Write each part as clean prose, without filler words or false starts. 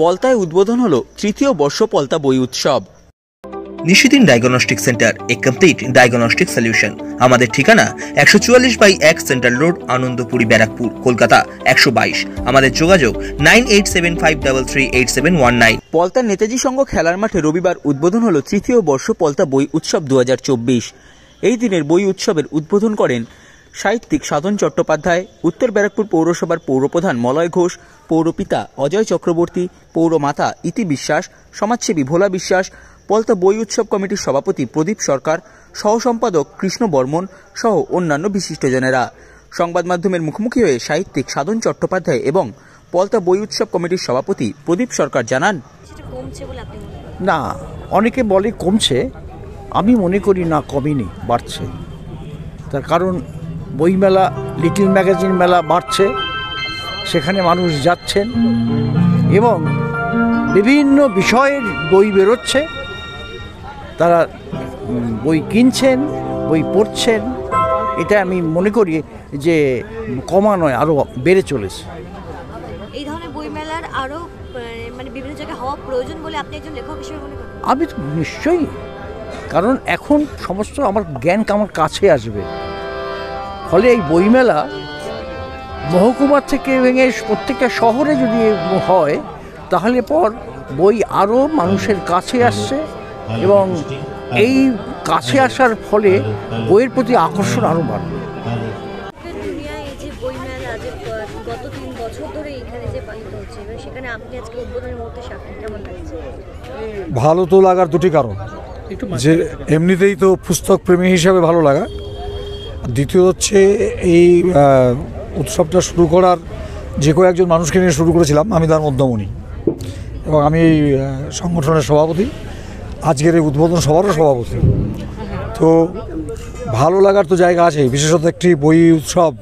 পলতায় উদ্বোধন হলো তৃতীয় বর্ষ পলতা বই উৎসব। নিশিদিন ডায়াগনস্টিক সেন্টার, এ কমপ্লিট ডায়াগনস্টিক সলিউশন। আমাদের ঠিকানা 144/1 সেন্ট্রাল রোড, আনন্দপুরি, ব্যারাকপুর, কলকাতা 122। আমাদের যোগাযোগ 9875338719। পলতার নেতাজি সংঘ খেলার মাঠে রবিবার উদ্বোধন হলো তৃতীয় বর্ষ পলতা বই উৎসব 2024। এই দিনের বই উৎসবের উদ্বোধন করেন সাহিত্যিক সাধন চট্টোপাধ্যায়, উত্তর ব্যারাকপুর পৌরসভার পৌরপ্রধান মলয় ঘোষ, পৌরপিতা অজয় চক্রবর্তী, পৌরমাতা ইতি বিশ্বাস, সমাজসেবী ভোলা বিশ্বাস, পলতা বই উৎসব কমিটির সভাপতি প্রদীপ সরকার, সহ সম্পাদক কৃষ্ণ বর্মন সহ অন্যান্য বিশিষ্টজনেরা। সংবাদ মাধ্যমের মুখোমুখি হয়ে সাহিত্যিক সাধন চট্টোপাধ্যায় এবং পলতা বই উৎসব কমিটির সভাপতি প্রদীপ সরকার জানান, না, অনেকে বলে কমছে, আমি মনে করি না কমেনি, বাড়ছে। তার কারণ বইমেলা, লিটল ম্যাগাজিন মেলা বাড়ছে, সেখানে মানুষ যাচ্ছেন এবং বিভিন্ন বিষয়ের বই বেরোচ্ছে, তারা বই কিনছেন, বই পড়ছেন। এটা আমি মনে করি যে কমা নয়, আরও বেড়ে চলেছে। এই ধরনের বইমেলার আরও মানে বিভিন্ন জায়গায় হওয়া প্রয়োজন বলে আপনি একজন লেখক হিসেবে মনে করেন? আমি তো নিশ্চয়ই, কারণ এখন সমস্ত আমার জ্ঞান আমার কাছে আসবে। ফলে এই বইমেলা মহকুমার থেকে ভেঙে প্রত্যেকটা শহরে যদি হয়, তাহলে পর বই আরও মানুষের কাছে আসছে এবং এই কাছে আসার ফলে বইয়ের প্রতি আকর্ষণ আরও বাড়বে। দুনিয়ায় এই যে বইমেলা যে গত 3 বছর ধরে এখানে যে পালিত হচ্ছে, সেখানে আপনি আজকে উদ্বোধনের মুহূর্তে সাক্ষী, কেমন লাগছে? ভালো তো লাগার দুটি কারণ, যে এমনিতেই তো পুস্তক প্রেমী হিসাবে ভালো লাগা, দ্বিতীয় হচ্ছে এই উৎসবটা শুরু করার যে কয়েকজন মানুষকে নিয়ে শুরু করেছিলাম, আমি তার মধ্যমণি এবং আমি এই সংগঠনের সভাপতি, আজকের এই উদ্বোধন সভারও সভাপতি। তো ভালো লাগার তো জায়গা আছে, বিশেষত একটি বই উৎসব,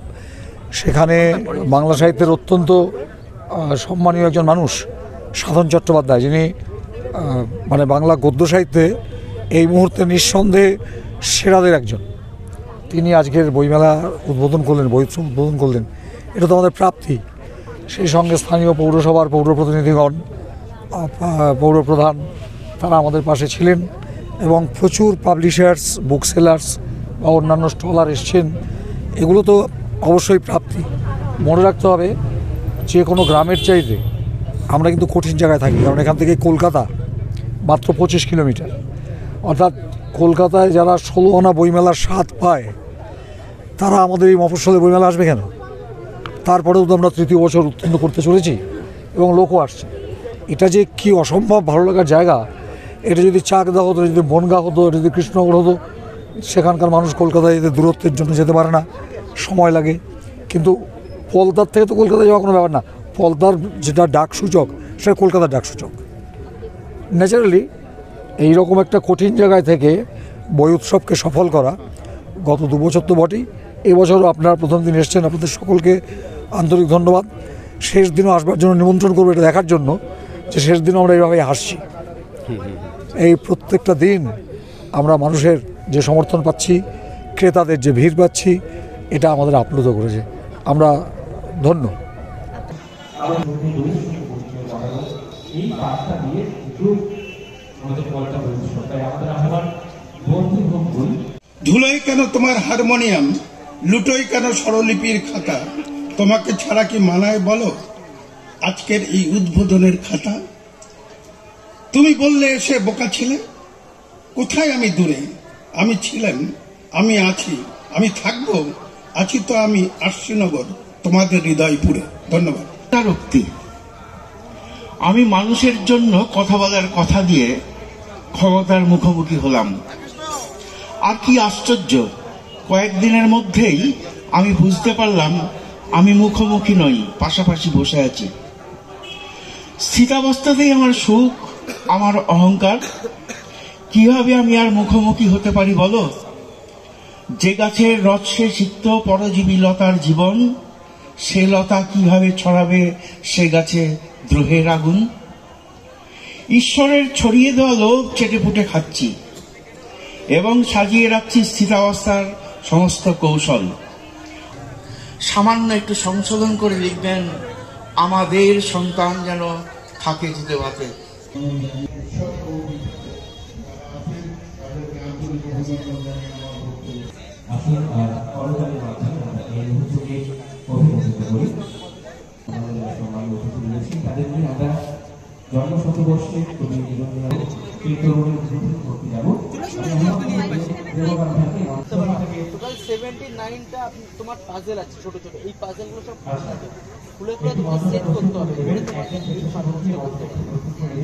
সেখানে বাংলা সাহিত্যের অত্যন্ত সম্মানীয় একজন মানুষ সাধন চট্টোপাধ্যায়, যিনি মানে বাংলা গদ্য সাহিত্যে এই মুহূর্তে নিঃসন্দেহে সেরাদের একজন, তিনি আজকের বইমেলা উদ্বোধন করলেন, বই উৎসব উদ্বোধন করলেন। এটা তো আমাদের প্রাপ্তি। সেই সঙ্গে স্থানীয় পৌরসভার পৌরপ্রতিনিধিগণ, পৌরপ্রধান, তারা আমাদের পাশে ছিলেন এবং প্রচুর পাবলিশার্স, বুক সেলার্স বা অন্যান্য স্টলার এসছেন। এগুলো তো অবশ্যই প্রাপ্তি। মনে রাখতে হবে, যে কোনো গ্রামের চাইতে আমরা কিন্তু কঠিন জায়গায় থাকি, কারণ এখান থেকে কলকাতা মাত্র 25 কিলোমিটার। অর্থাৎ কলকাতায় যারা 16 আনা বইমেলার স্বাদ পায়, তারা আমাদের এই মফস্বলে বইমেলা আসবে কেন? তারপরেও তো আমরা তৃতীয় বছর উত্তীর্ণ করতে চলেছি এবং লোকও আসছে। এটা যে কি অসম্ভব ভালো লাগার জায়গা, এটা যদি চাকদা হতো, যদি বনগাঁ হতো, এটা যদি কৃষ্ণনগর হতো, সেখানকার মানুষ কলকাতায় যেতে দূরত্বের জন্য যেতে পারে না, সময় লাগে। কিন্তু পলতার থেকে তো কলকাতায় যাওয়া কোনো ব্যাপার না, পলতার যেটা ডাকসূচক, সেটা কলকাতার ডাকসূচক। ন্যাচারালি এইরকম একটা কঠিন জায়গায় থেকে বই উৎসবকে সফল করা, গত 2 বছর তো বটেই, এবছরও আপনারা প্রথম দিন এসছেন, আপনাদের সকলকে আন্তরিক ধন্যবাদ। শেষ দিনও আসবার জন্য নিমন্ত্রণ করবো, এটা দেখার জন্য যে শেষ দিনও আমরা এইভাবে হাসছি। এই প্রত্যেকটা দিন আমরা মানুষের যে সমর্থন পাচ্ছি, ক্রেতাদের যে ভিড় পাচ্ছি, এটা আমাদের আপ্লুত করেছে। আমরা ধন্য। ধুলোই কেন তোমার হারমোনিয়াম, লুটোই কেন স্বরলিপির খাতা, তোমাকে ছাড়া কি মানায় বলো আজকের এই উদ্বোধনের খাতা? তুমি বললে এসে বোকা ছিলে, কোথায় আমি দূরে, আমি ছিলাম, আমি আছি, আমি থাকবো, আছি তো আমি আশ্বিনগর, তোমাদের হৃদয়পুরে। ধন্যবাদ। আমি মানুষের জন্য কথা বলার কথা দিয়ে ক্ষমতার মুখোমুখি হলাম। আর কি আশ্চর্য, কয়েকদিনের মধ্যেই আমি বুঝতে পারলাম আমি মুখোমুখি নই, পাশাপাশি বসে আছি। স্থিতাবস্থাতেই আমার সুখ, আমার অহংকার। কিভাবে আমি আর মুখোমুখি হতে পারি বলো? যে গাছের রসে সিক্ত পরজীবী লতার জীবন, সে লতা কিভাবে ছড়াবে সে গাছে দ্রোহের আগুন? ঈশ্বরের ছড়িয়ে দেওয়া লোভ চেটে পুটে খাচ্ছি এবং সাজিয়ে রাখছি স্থিতাবস্থার সমস্ত কৌশল। সামান্য একটু সংশোধন করে লিখবেন, আমাদের সন্তান যেন থাকে জিতে ভাতে। টোটাল 79টা তোমার পাজেল আছে, ছোট ছোট। এই পাজেলগুলো সব খুলে খুলে তোমাকে সেট করতে হবে, করে তোমাকে এই পাজেলগুলো করতে হবে।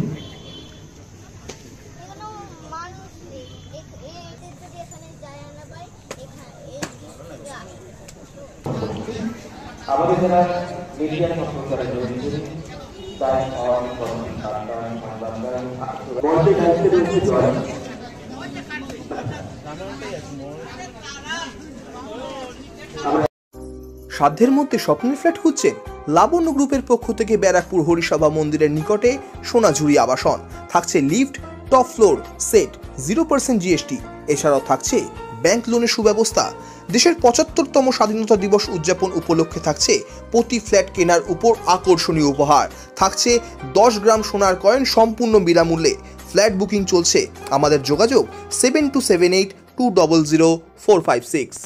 আমাদের যারা মিডিয়া সম্পর্ক যারা জড়িত তাই সাধ্যের মধ্যে স্বপ্নের ফ্ল্যাট খুঁজছেন? লাবণ্য গ্রুপের পক্ষ থেকে ব্যারাকপুর হরিসভা মন্দিরের নিকটে সোনাঝুরি আবাসন। থাকছে lift, top floor, set, 0% GST। এছাড়াও থাকছে ব্যাংক লোনের সুব্যবস্থা। দেশের 75তম স্বাধীনতা দিবস উদযাপন উপলক্ষে থাকছে প্রতি ফ্ল্যাট কেনার উপর আকর্ষণীয় উপহার। থাকছে 10 গ্রাম সোনার কয়েন সম্পূর্ণ বিনামূল্যে। ফ্ল্যাট বুকিং চলছে। আমাদের যোগাযোগ 7278 200 456।